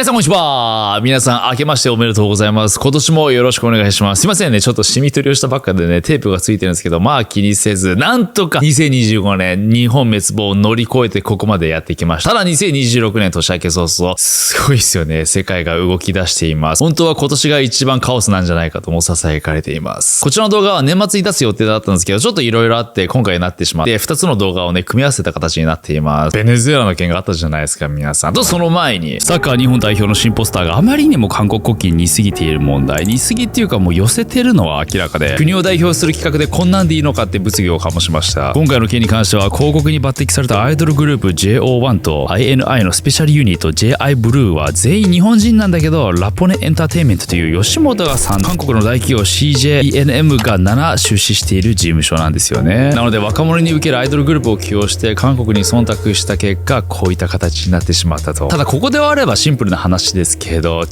皆さんこんにちは。皆さん明けましておめでとうございます。今年もよろしくお願いします。すいませんね。ちょっとシミ取りをしたばっかでね、テープがついてるんですけど、まあ気にせず、なんとか2025年日本滅亡を乗り越えてここまでやってきました。ただ2026年年明け早々、すごいですよね。世界が動き出しています。本当は今年が一番カオスなんじゃないかとも囁かれています。こちらの動画は年末に出す予定だったんですけど、ちょっと色々あって今回になってしまって、2つの動画をね、組み合わせた形になっています。ベネズエラの件があったじゃないですか、皆さん。と、その前に、サッカー日本代表の新ポスターがあまりにも韓国国旗に似すぎている問題。似すぎっていうかもう寄せてるのは明らかで、国を代表する企画でこんなんでいいのかって物議を醸しました。今回の件に関しては広告に抜擢されたアイドルグループ JO1 と INI のスペシャルユニット JI ブルーは全員日本人なんだけど、ラポネエンターテインメントという吉本が3、韓国の大企業 CJENM が7出資している事務所なんですよね。なので若者に受けるアイドルグループを起用して韓国に忖度した結果、こういった形になってしまったと。ただここではあればシンプルな話ですけど、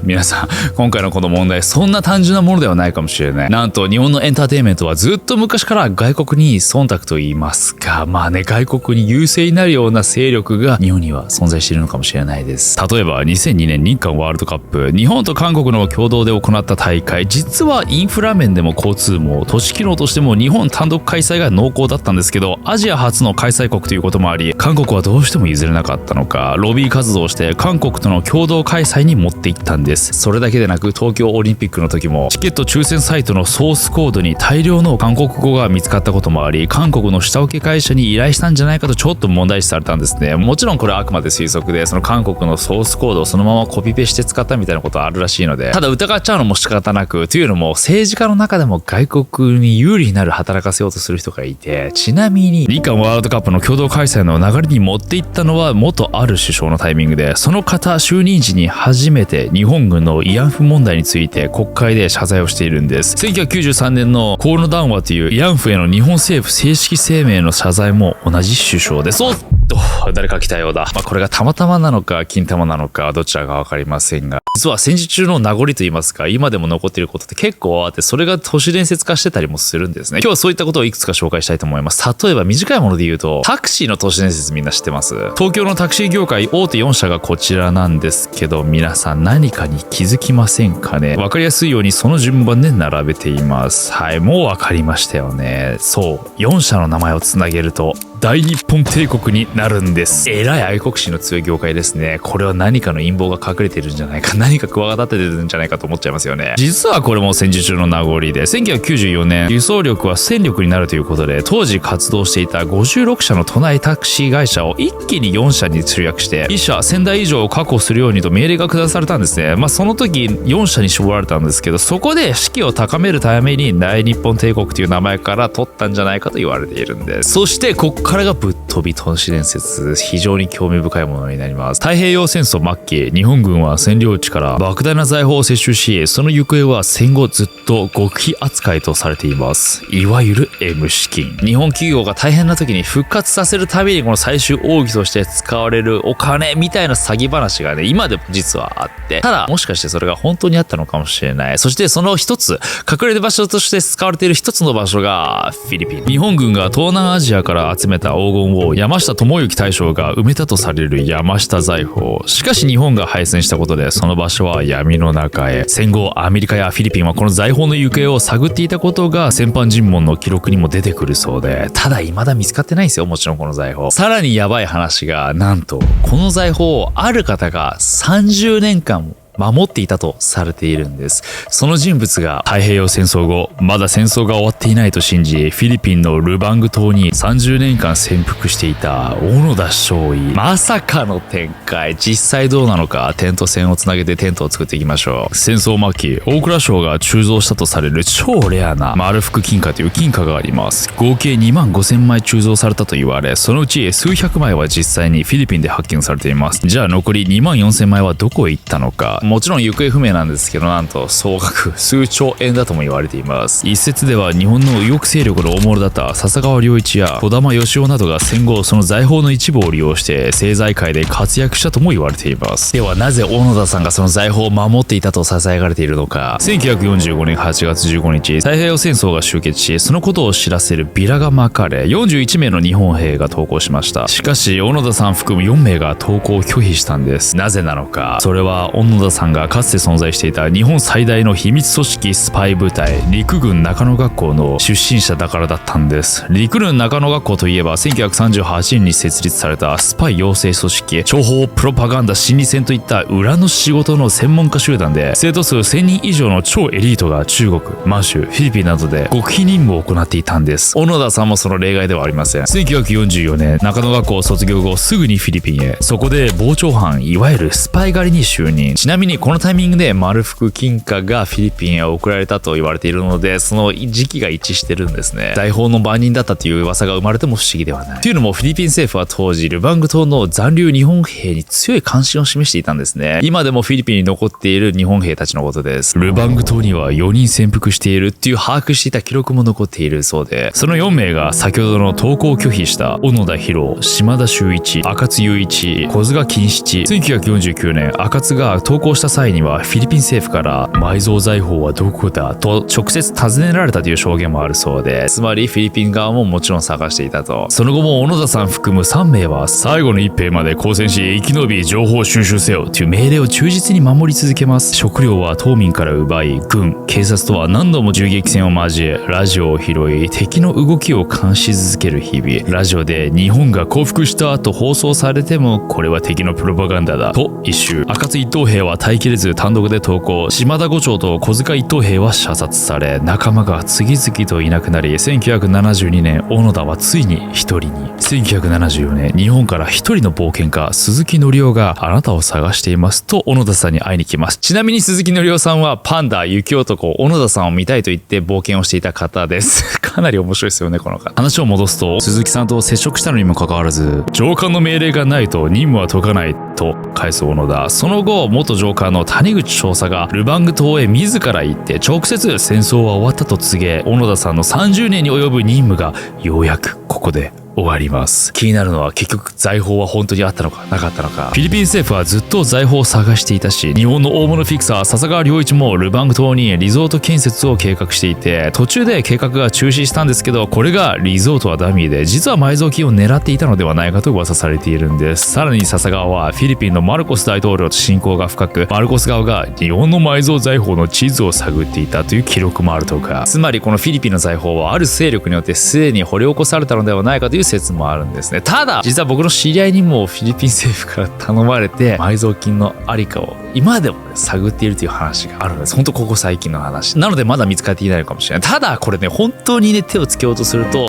皆さん今回のこの問題そんな単純なものではないかもしれない。なんと日本のエンターテインメントはずっと昔から外国に忖度と言いますか、まあね、外国に優勢になるような勢力が日本には存在しているのかもしれないです。例えば2002年日韓ワールドカップ、日本と韓国の共同で行った大会、実はインフラ面でも交通網、都市機能としても日本単独開催が濃厚だったんですけど、アジア初の開催国ということもあり、韓国はどうしても譲れなかったのか、ロビー活動をして韓国との共同開催に持っていったんです。それだけでなく東京オリンピックの時もチケット抽選サイトのソースコードに大量の韓国語が見つかったこともあり、韓国の下請け会社に依頼したんじゃないかとちょっと問題視されたんですね。もちろんこれはあくまで推測で、その韓国のソースコードをそのままコピペして使ったみたいなことはあるらしいので、ただ疑っちゃうのも仕方なく、というのも政治家の中でも外国に有利になる働かせようとする人がいて、ちなみに日韓ワールドカップの共同開催の流れに持っていったのは元ある首相のタイミングで、その方就任時に初めて日本軍の慰安婦問題について国会で謝罪をしているんです。1993年のコロナ談話という慰安婦への日本政府正式声明の謝罪も同じ首相です。おっと、誰か来たようだ。これがたまたまなのか金玉なのかどちらかわかりませんが、実は戦時中の名残といいますか、今でも残っていることって結構あって、それが都市伝説化してたりもするんですね。今日はそういったことをいくつか紹介したいと思います。例えば短いもので言うと、タクシーの都市伝説みんな知ってます？東京のタクシー業界大手4社がこちらなんですけど、皆さん何かに気づきませんかね？わかりやすいようにその順番で並べています。はい、もうわかりましたよね。そう、4社の名前をつなげると大日本帝国になるんです。えらい愛国心の強い業界ですね。これは何かの陰謀が隠れてるんじゃないか、何か企ててるんじゃないかと思っちゃいますよね。実はこれも戦時中の名残で、1994年輸送力は戦力になるということで、当時活動していた56社の都内タクシー会社を一気に4社に集約して、1社1000台以上を確保するようにと命令が下されたんですね。その時4社に絞られたんですけど、そこで士気を高めるために大日本帝国という名前から取ったんじゃないかと言われているんです。そしてこっからがぶっ飛び都市伝説、非常に興味深いものになります。太平洋戦争末期、日本軍は占領地から莫大な財宝を摂取し、その行方は戦後ずっと極秘扱いとされています。いわゆる M 資金。日本企業が大変な時に復活させるためにこの最終奥義として使われるお金みたいな詐欺話がね、今でも実はあって、ただもしかしてそれが本当にあったのかもしれない。そしてその一つ、隠れる場所として使われている一つの場所がフィリピン。日本軍が東南アジアから集めた黄金を山下智之大将が埋めたとされる山下財宝。しかし日本が敗戦したことでその場所は闇の中へ。戦後アメリカやフィリピンはこの財宝の行方を探っていたことが戦犯尋問の記録にも出てくるそうで、ただ未だ見つかってないんですよ、もちろんこの財宝。さらにやばい話が、なんとこの財宝をある方が30年間も守っていたとされているんです。その人物が太平洋戦争後、まだ戦争が終わっていないと信じ、フィリピンのルバング島に30年間潜伏していた小野田少尉。まさかの展開。実際どうなのか、点と線をつなげてテントを作っていきましょう。戦争末期、大蔵省が鋳造したとされる超レアな丸福金貨という金貨があります。合計2万5000枚鋳造されたと言われ、そのうち数百枚は実際にフィリピンで発見されています。じゃあ残り2万4000枚はどこへ行ったのか。もちろん行方不明なんですけど、なんと総額数兆円だとも言われています。一説では日本の右翼勢力の大物だった笹川良一や児玉義雄などが戦後その財宝の一部を利用して政財界で活躍したとも言われています。ではなぜ小野田さんがその財宝を守っていたと囁かれているのか。1945年8月15日、太平洋戦争が終結し、そのことを知らせるビラが巻かれ、41名の日本兵が投降しました。しかし小野田さん含む4名が投降を拒否したんです。なぜなのか。それは小野田さんがかつて存在していた日本最大の秘密組織スパイ部隊陸軍中野学校の出身者だからだったんです。陸軍中野学校といえば1938年に設立されたスパイ養成組織、諜報プロパガンダ心理戦といった裏の仕事の専門家集団で、生徒数1000人以上の超エリートが中国、満州、フィリピンなどで極秘任務を行っていたんです。小野田さんもその例外ではありません。1944年中野学校を卒業後すぐにフィリピンへ。そこで傍聴犯、いわゆるスパイ狩りに就任。ちなみにこのタイミングで丸福金貨がフィリピンへ送られたと言われているので、その時期が一致してるんですね。財宝の番人だったという噂が生まれても不思議ではない。というのもフィリピン政府は当時ルバング島の残留日本兵に強い関心を示していたんですね。今でもフィリピンに残っている日本兵たちのことです。ルバング島には4人潜伏しているっていう把握していた記録も残っているそうで、その4名が先ほどの投降を拒否した小野田博、島田修一、赤津雄一、小塚金七。1949年赤津が投降した際にはフィリピン政府から埋蔵財宝はどこだと直接尋ねられたという証言もあるそうで、つまりフィリピン側ももちろん探していたと。その後も小野田さん含む3名は最後の一兵まで抗戦し生き延び情報収集せよという命令を忠実に守り続けます。食料は島民から奪い、軍、警察とは何度も銃撃戦を交え、ラジオを拾い敵の動きを監視続ける日々。ラジオで日本が降伏したと放送されても、これは敵のプロパガンダだと一周。赤津一等兵は耐えきれず単独で投降。島田五長と小塚一等兵は射殺され、仲間が次々といなくなり、1972年小野田はついに一人に。1974年日本から一人の冒険家鈴木紀夫があなたを探していますと小野田さんに会いに来ます。ちなみに鈴木紀夫さんはパンダ、雪男、小野田さんを見たいと言って冒険をしていた方ですかなり面白いですよね、この方。話を戻すと、鈴木さんと接触したのにもかかわらず上官の命令がないと任務は解かないと返す小野田。その後元上官の谷口少佐がルバング島へ自ら行って直接戦争は終わったと告げ、小野田さんの30年に及ぶ任務がようやくここで終わります。気になるのは結局財宝は本当にあったのかなかったのか。フィリピン政府はずっと財宝を探していたし、日本の大物フィクサー笹川良一もルバング島にリゾート建設を計画していて、途中で計画が中止したんですけど、これがリゾートはダミーで実は埋蔵金を狙っていたのではないかと噂されているんです。さらに笹川はフィリピンのマルコス大統領と親交が深く、マルコス側が日本の埋蔵財宝の地図を探っていたという記録もあるとか。つまりこのフィリピンの財宝はある勢力によってすでに掘り起こされたのではないかという説もあるんですね。ただ実は僕の知り合いにもフィリピン政府から頼まれて埋蔵金のありかを今でも、探っているという話があるんです。本当ここ最近の話なのでまだ見つかっていないのかもしれない。ただこれね、本当にね手をつけようとすると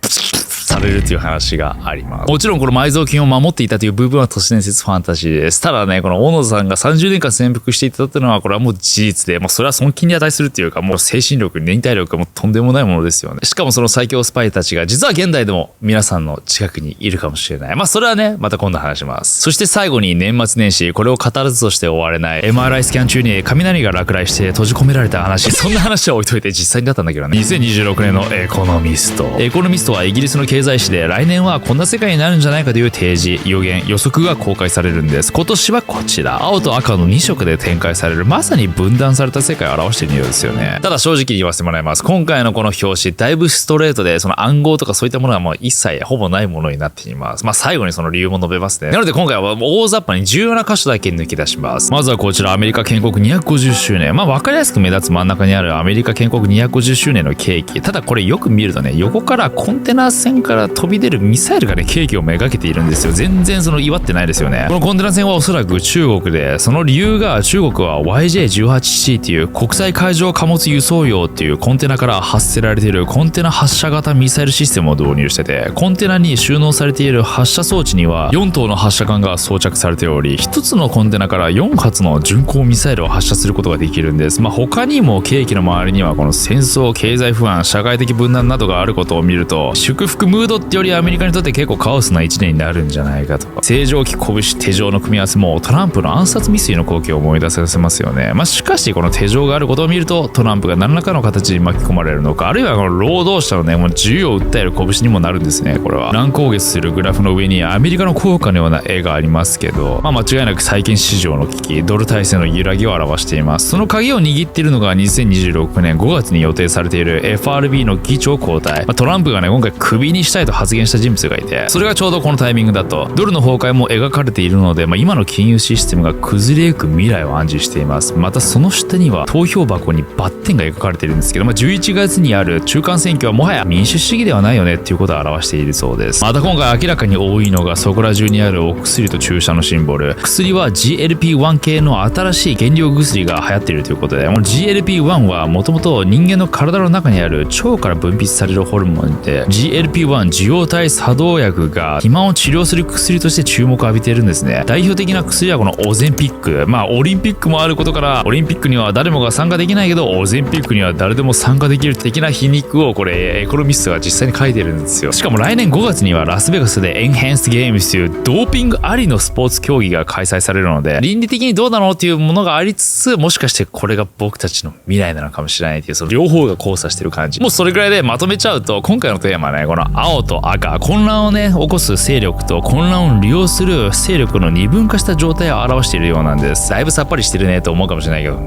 されるという話があります。もちろんこの埋蔵金を守っていたという部分は都市伝説ファンタジーです。ただね、この小野田さんが30年間潜伏していたというのはこれはもう事実で、もうそれは尊敬に値するっていうか、もう精神力、忍耐力がもうとんでもないものですよね。しかもその最強スパイたちが実は現代でも皆さんの近くにいるかもしれない。まあそれはね、また今度話します。そして最後に年末年始、これを語らずとして終われない MRI スキャン中に雷が落雷して閉じ込められた話、そんな話は置いといて実際にだったんだけどね。2026年のエコノミスト。エコノミストはイギリスの経済誌で来年はこんな世界になるんじゃないかという提示、予言、予測が公開されるんです。今年はこちら。青と赤の2色で展開される、まさに分断された世界を表しているようですよね。ただ正直に言わせてもらいます。今回のこの表紙、だいぶストレートで、その暗号とかそういったものはもう一切ほぼないものになっています。まあ最後にその理由も述べますね。なので今回は大雑把に重要な箇所だけ抜き出します。まずはこちら、アメリカ建国250周年。まあ分かりやすく目立つ真ん中にあるアメリカ建国250周年のケーキ。ただこれよく見るとね、横からコンテナ船から飛び出るミサイルがね、ケーキをめがけているんですよ。全然その祝ってないですよね。このコンテナ船はおそらく中国で、その理由が中国は YJ18C っていう国際海上貨物輸送用っていうコンテナから発せられているコンテナ発射型ミサイルシステムを導入してて、コンテナに収納されている発射装置には4頭の発射管が装着されており、1つのコンテナから4発の巡航ミサイルを発射することができるんです。まあ他にもケーキの周りにはこの戦争、経済不安、社会的分断などがあることを見ると、祝福ムードとってよりアメリカにとって結構カオスな1年になるんじゃないかと。正常期拳手錠の組み合わせもトランプの暗殺未遂の光景を思い出させますよね。しかしこの手錠があることを見るとトランプが何らかの形に巻き込まれるのか、あるいはこの労働者のねもう自由を訴える拳にもなるんですね。これは乱高下するグラフの上にアメリカの効果のような絵がありますけど、間違いなく債券市場の危機、ドル体制の揺らぎを表しています。その鍵を握っているのが2026年5月に予定されている FRB の議長交代。トランプがね今回クビにしたいと発言した人物がいて、それがちょうどこのタイミングだと。ドルの崩壊も描かれているので、今の金融システムが崩れゆく未来を暗示しています。またその下には投票箱にバッテンが描かれているんですけど、11月にある中間選挙はもはや民主主義ではないよねっていうことを表しているそうです。また今回明らかに多いのがそこら中にあるお薬と注射のシンボル。薬は GLP-1 系の新しい原料薬が流行っているということで、GLP-1 はもともと人間の体の中にある腸から分泌されるホルモンで、 GLP-1 受容体作動薬が肥満を治療する薬として注目を浴びているんですね。代表的な薬はこのオゼンピック。オリンピックもあることから、オリンピックには誰もが参加できないけどオゼンピックには誰でも参加できる的な皮肉をこれエコノミストが実際に書いてるんですよ。しかも来年5月にはラスベガスでエンハンスゲームスというドーピングありのスポーツ競技が開催されるので、倫理的にどうなのっていうものがありつつ、もしかしてこれが僕たちの未来なのかもしれないっていう、その両方が交差してる感じ。もうそれぐらいでまとめちゃうと、今回のテーマはね、この青と赤、混乱をね起こす勢力と混乱を利用する勢力の二分化した状態を表しているようなんです。だいぶさっぱりしてるねと思うかもしれないけど、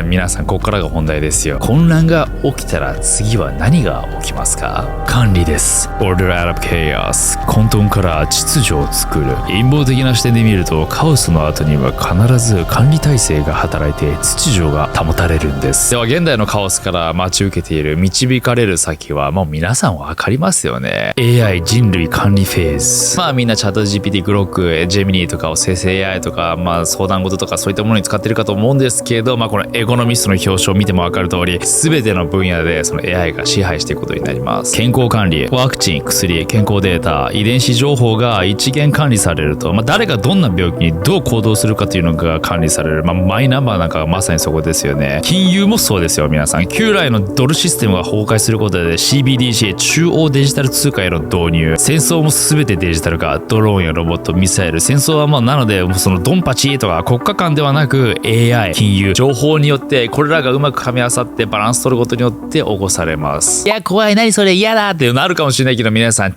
皆さんここからが本題ですよ。混乱が起きたら次は何が起きますか？管理です。 Order out of chaos。 混沌から秩序を作る。陰謀的な視点で見ると、カオスの後には必ず管理体制が働いて秩序が保たれるんです。では現代のカオスから待ち受けている導かれる先はもう皆さん分かりますよね。 AI 人類管理フェーズ。みんなチャット GPT、グロック、ジェミニーとかを生成 AI とか、相談事とかそういったものに使ってるかと思うんですけど、このエコノミストの表彰を見ても分かる通り、全ての分野でその AI が支配していくことになります。健康管理、ワクチン、薬、健康データ、遺伝子情報が一元管理されると、誰がどんな病気にどう行動するかというのが管理される。マイナンバーなんかがまさにそこですよね。金融もそうですよ。皆さん、旧来のドルシステムが崩壊することで CBDC 中央デジタル通貨への導入。戦争も全てデジタル化。ドローンやロボット、ミサイル。戦争はなのでそのドンパチとか国家間ではなく AI、金融、情報によってこれらがうまく噛み合わさってバランス取ることによって起こされます。いや怖い、何それ嫌だってなるかもしれないけど、皆さん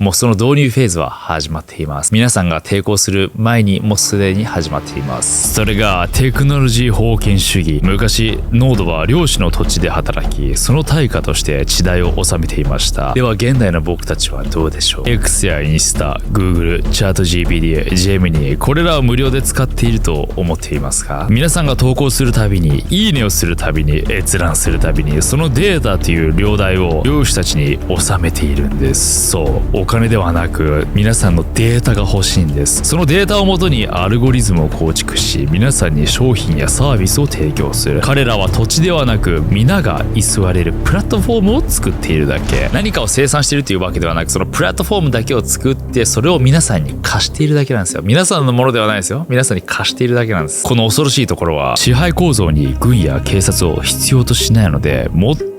もうその導入フェーズは始まっています。皆さんが抵抗する前にもうすでに始まっています。それがテクノロジー封建主義。昔農奴は漁師の土地で働き、その対価として地代を納めていました。では現代の僕たちはどうでしょう？ X やインスタ、Google、チャット GPT、ジェミニ、これらを無料で使っていると思っていますか？皆さんが投稿するたびに、いいねをするたびに、閲覧するたびに、そのデータという領代を漁師たちに納めているんです。そう、お金ではなく皆さんのデータが欲しいんです。そのデータをもとにアルゴリズムを構築し、皆さんに商品やサービスを提供する。彼らは土地ではなく皆が居座れるプラットフォームを作っているだけ。何かを生産しているというわけではなく、そのプラットフォームだけを作ってそれを皆さんに貸しているだけなんですよ。皆さんのものではないですよ。皆さんに貸しているだけなんです。この恐ろしいところは、支配構造に軍や警察を必要としないので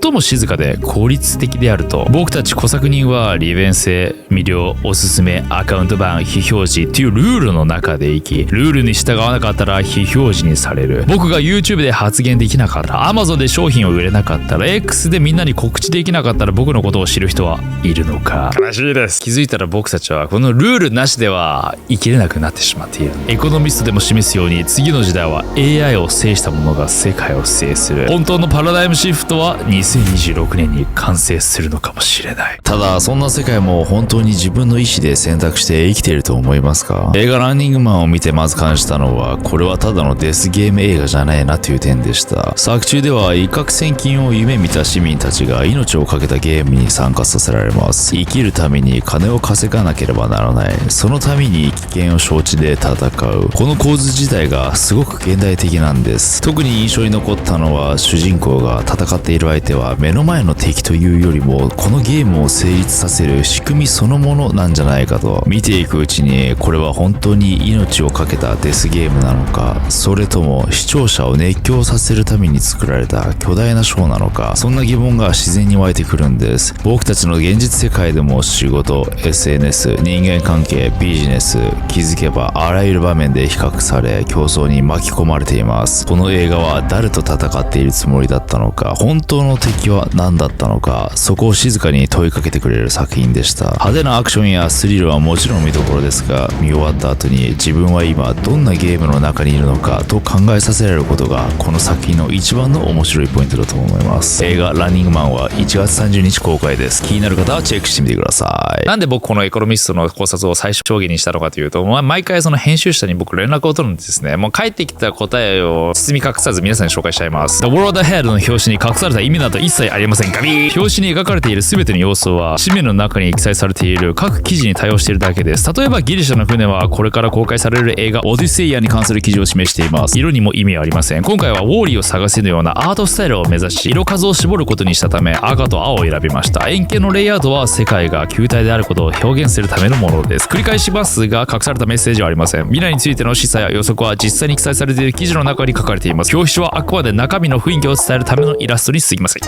最も静かで効率的であると。僕たち小作人は利便性、魅了、おすすめ、アカウント版、非表示っていうルールの中で生き、ルールに従わなかったら非表示にされる。僕が YouTube で発言できなかったら、 Amazon で商品を売れなかったら、 X でみんなに告知できなかったら、僕のことを知る人はいるのか。悲しいです。気づいたら僕たちはこのルールなしでは生きれなくなってしまっている。エコノミストでも示すように、次の時代は AI を制した者が世界を制する。本当のパラダイムシフトは2026年に完成するのかもしれない。ただそんな世界も本当に自分の意思で選択して生きていると思いますか？映画ランニングマンを見てまず感じたのは、これはただのデスゲーム映画じゃないなという点でした。作中では一攫千金を夢見た市民たちが命を懸けたゲームに参加させられます。生きるために金を稼がなければならない。そのために危険を承知で戦う。この構図自体がすごく現代的なんです。特に印象に残ったのは、主人公が戦っている相手はは目の前の敵というよりもこのゲームを成立させる仕組みそのものなんじゃないかと。見ていくうちにこれは本当に命を懸けたデスゲームなのか、それとも視聴者を熱狂させるために作られた巨大なショーなのか、そんな疑問が自然に湧いてくるんです。僕たちの現実世界でも仕事、SNS、人間関係、ビジネス、気づけばあらゆる場面で比較され競争に巻き込まれています。この映画は誰と戦っているつもりだったのか、本当の敵は何だったのか、そこを静かに問いかけてくれる作品でした。派手なアクションやスリルはもちろん見どころですが、見終わった後に自分は今どんなゲームの中にいるのかと考えさせられることがこの作品の一番の面白いポイントだと思います。映画ランニングマンは1月30日公開です。気になる方はチェックしてみてください。なんで僕このエコノミストの考察を最小限にしたのかというと、毎回その編集者に僕連絡を取るんですね。もう帰ってきた答えを包み隠さず皆さんに紹介しちゃいます。The World Ahead の表紙に隠された意味など一切ありません。ガビー。表紙に描かれている全ての要素は紙面の中に記載されている各記事に対応しているだけです。例えばギリシャの船はこれから公開される映画オデュセイアに関する記事を示しています。色にも意味はありません。今回はウォーリーを探せるようなアートスタイルを目指し色数を絞ることにしたため赤と青を選びました。円形のレイアウトは世界が球体であることを表現するためのものです。繰り返しますが隠されたメッセージはありません。未来についての示唆や予測は実際に記載されている記事の中に書かれています。表紙はあくまで中身の雰囲気を伝えるためのイラストに過ぎません。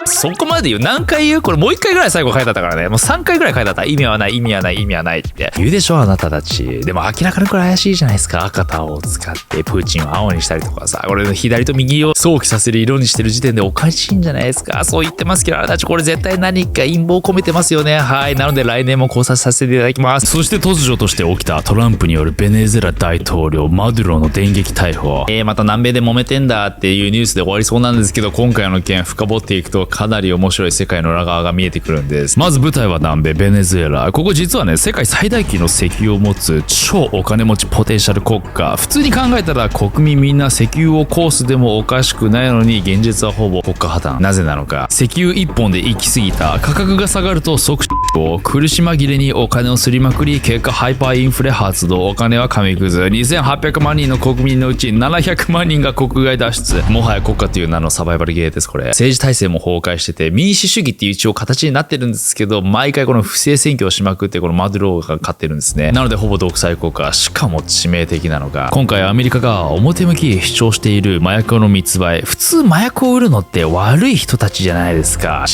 そこまで言う。何回言う？これもう1回ぐらい最後書いてあったからね。もう3回ぐらい書いてあった。意味はない、意味はない、意味はないって言うでしょあなたたち。でも明らかにこれ怪しいじゃないですか。赤と青を使ってプーチンを青にしたりとかさ、俺の左と右を想起させる色にしてる時点でおかしいんじゃないですか。そう言ってますけどあなたたちこれ絶対何か陰謀込めてますよね。はい。なので来年も考察させていただきます。そして突如として起きたトランプによるベネズエラ大統領マドゥロの電撃逮捕。また南米で揉めてんだっていうニュースで終わりそうなんですけど、今回の件深掘っていくとかなり面白い世界の裏側が見えてくるんです。まず舞台は南米ベネズエラ。ここ実はね世界最大級の石油を持つ超お金持ちポテンシャル国家。普通に考えたら国民みんな石油をコースでもおかしくないのに現実はほぼ国家破綻。なぜなのか。石油一本で行き過ぎた。価格が下がると即を苦し紛れにお金をすりまくり、結果ハイパーインフレ発動。お金は紙くず。2800万人の国民のうち700万人が国外脱出。もはや国家という名のサバイバルゲーです。これ政治体制も崩壊してて民主主義っていう一応形になってるんですけど、毎回この不正選挙をしまくってこのマドゥローが勝ってるんですね。なのでほぼ独裁国家。しかも致命的なのが今回アメリカが表向き主張している麻薬の密売。普通麻薬を売るのって悪い人たちじゃないですか。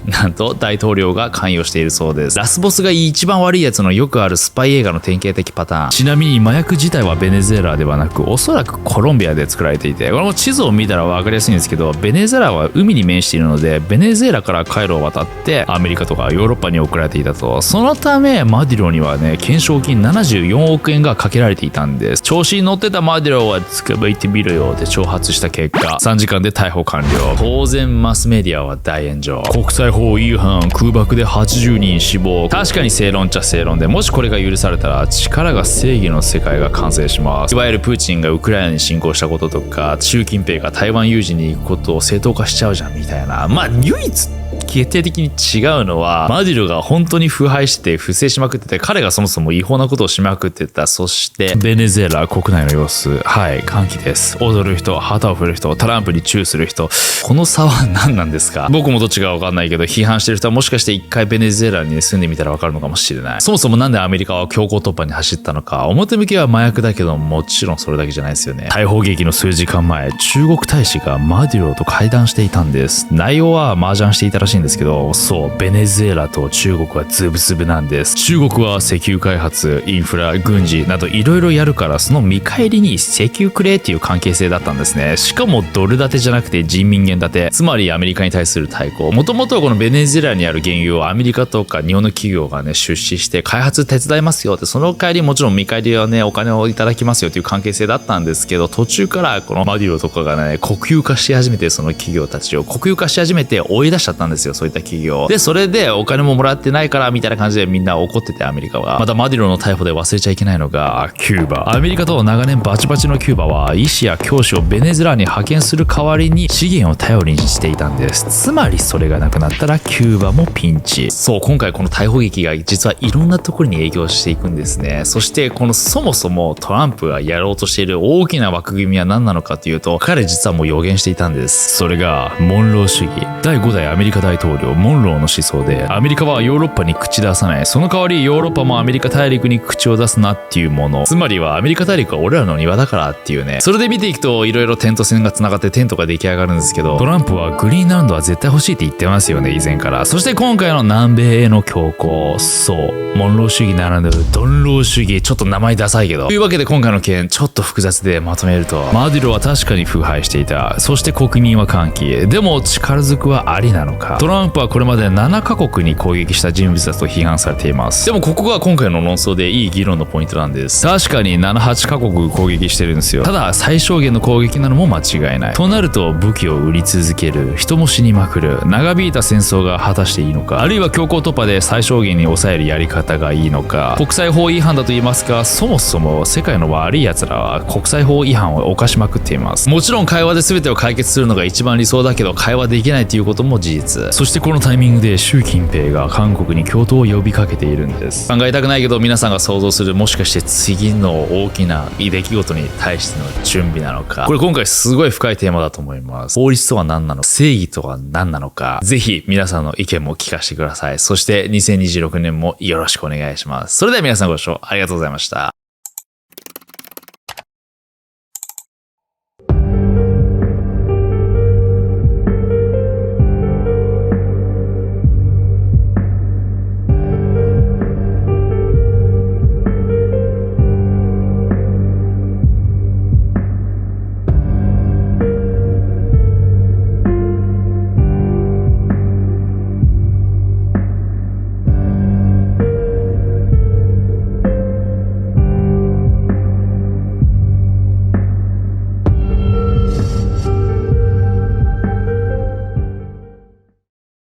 なんと大統領が関与しているそうです。ラスボスが一番悪いやつのよくあるスパイ映画の典型的パターン。ちなみに麻薬自体はベネズエラではなくおそらくコロンビアで作られていて、これも地図を見たら分かりやすいんですけど、ベネズエラは海に面しているのでベネズエラから海路を渡ってアメリカとかヨーロッパに送られていたと。そのためマディロにはね懸賞金74億円がかけられていたんです。調子に乗ってたマディロは捕まえてみろよって挑発した結果3時間で逮捕完了。当然マスメディアは大炎上。国際法違反、空爆で80人死亡。確かに正論っちゃ正論で、もしこれが許されたら力が正義の世界が完成します。いわゆるプーチンがウクライナに侵攻したこととか習近平が台湾有事に行くことを正当化しちゃうじゃんみたいな。まあ唯一決定的に違うのはマディロが本当に腐敗して不正しまくってて、彼がそもそも違法なことをしまくってた。そしてベネズエラ国内の様子、はい歓喜です。踊る人、旗を振る人、トランプにチューする人。この差は何なんですか。僕もどっちが分かんないけど批判してる人はもしかして一回ベネズエラに住んでみたら分かるのかもしれない。そもそもなんでアメリカは強行突破に走ったのか。表向きは麻薬だけどもちろんそれだけじゃないですよね。逮捕劇の数時間前、中国大使がマディロと会談していたんです。内容は麻雀していたらしいんですけど、そうベネズエラと中国はズブズブなんです。中国は石油開発、インフラ、軍事などいろいろやるから、その見返りに石油くれっていう関係性だったんですね。しかもドル建てじゃなくて人民元建て、つまりアメリカに対する対抗。もともとはこのベネズエラにある原油をアメリカとか日本の企業がね出資して開発手伝いますよって、その帰りもちろん見返りはねお金をいただきますよっていう関係性だったんですけど、途中からこのマディロとかがね国有化し始めて、その企業たちを国有化し始めて追い出しちゃったんですですよ、そういった企業。で、それでお金ももらってないからみたいな感じでみんな怒ってて、アメリカは。またマディロの逮捕で忘れちゃいけないのが、キューバ。アメリカと長年バチバチのキューバは、医師や教師をベネズエラに派遣する代わりに資源を頼りにしていたんです。つまりそれがなくなったらキューバもピンチ。そう、今回この逮捕劇が実はいろんなところに影響していくんですね。そしてこのそもそもトランプがやろうとしている大きな枠組みは何なのかというと、彼実はもう予言していたんです。それがモンロー主義。第5代アメリカ大統領モンローの思想で、アメリカはヨーロッパに口出さない。その代わりヨーロッパもアメリカ大陸に口を出すなっていうもの。つまりはアメリカ大陸は俺らの庭だからっていうね。それで見ていくといろいろ点と線が繋がってテントが出来上がるんですけど、トランプはグリーンランドは絶対欲しいって言ってますよね、以前から。そして今回の南米への強行。そう。モンロー主義ならぬドンロー主義。ちょっと名前ダサいけど。というわけで今回の件ちょっと複雑でまとめると、マディロは確かに腐敗していた。そして国民は歓喜。でも力ずくはありなのか。トランプはこれまで7カ国に攻撃した人物だと批判されています。でもここが今回の論争でいい議論のポイントなんです。確かに7、8カ国攻撃してるんですよ。ただ最小限の攻撃なのも間違いない。となると武器を売り続ける、人も死にまくる、長引いた戦争が果たしていいのか、あるいは強行突破で最小限に抑えるやり方がいいのか。国際法違反だと言いますが、そもそも世界の悪い奴らは国際法違反を犯しまくっています。もちろん会話で全てを解決するのが一番理想だけど、会話できないということも事実。そしてこのタイミングで習近平が韓国に共闘を呼びかけているんです。考えたくないけど、皆さんが想像するもしかして次の大きな出来事に対しての準備なのか。これ今回すごい深いテーマだと思います。法律とは何なのか、正義とは何なのか、ぜひ皆さんの意見も聞かせてください。そして2026年もよろしくお願いします。それでは皆さんご視聴ありがとうございました。